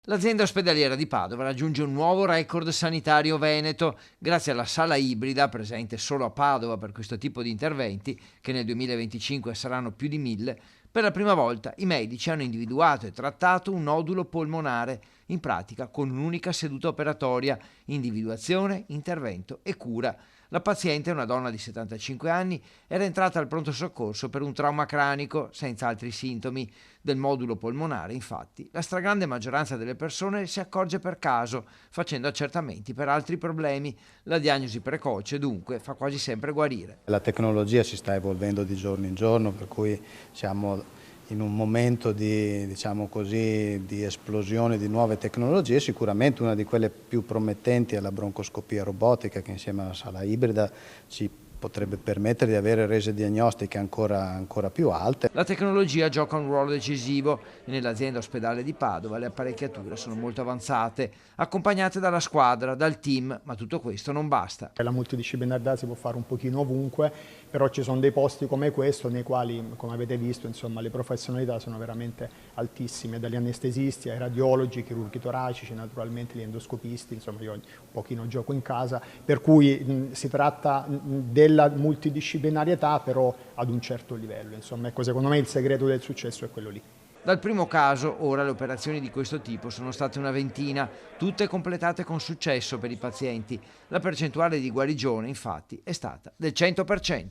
L'azienda ospedaliera di Padova raggiunge un nuovo record sanitario veneto grazie alla sala ibrida presente solo a Padova per questo tipo di interventi, che nel 2025 saranno più di 1000. Per la prima volta i medici hanno individuato e trattato un nodulo polmonare, in pratica con un'unica seduta operatoria, individuazione, intervento e cura. La paziente, una donna di 75 anni, era entrata al pronto soccorso per un trauma cranico, senza altri sintomi del modulo polmonare. Infatti, la stragrande maggioranza delle persone si accorge per caso, facendo accertamenti per altri problemi. La diagnosi precoce, dunque, fa quasi sempre guarire. La tecnologia si sta evolvendo di giorno in giorno, per cui siamo in un momento di, diciamo così, di esplosione di nuove tecnologie. Sicuramente una di quelle più promettenti è la broncoscopia robotica, che insieme alla sala ibrida ci potrebbe permettere di avere rese diagnostiche ancora più alte. La tecnologia gioca un ruolo decisivo e nell'azienda ospedale di Padova le apparecchiature sono molto avanzate, accompagnate dalla squadra, dal team, ma tutto questo non basta. La multidisciplinarietà si può fare un pochino ovunque, però ci sono dei posti come questo nei quali, come avete visto, insomma, le professionalità sono veramente altissime, dagli anestesisti ai radiologi, chirurghi toracici, naturalmente gli endoscopisti, insomma io un pochino gioco in casa, per cui si tratta della multidisciplinarietà però ad un certo livello, insomma, ecco, secondo me il segreto del successo è quello lì. Dal primo caso, ora le operazioni di questo tipo sono state una ventina, tutte completate con successo per i pazienti. La percentuale di guarigione, infatti, è stata del 100%.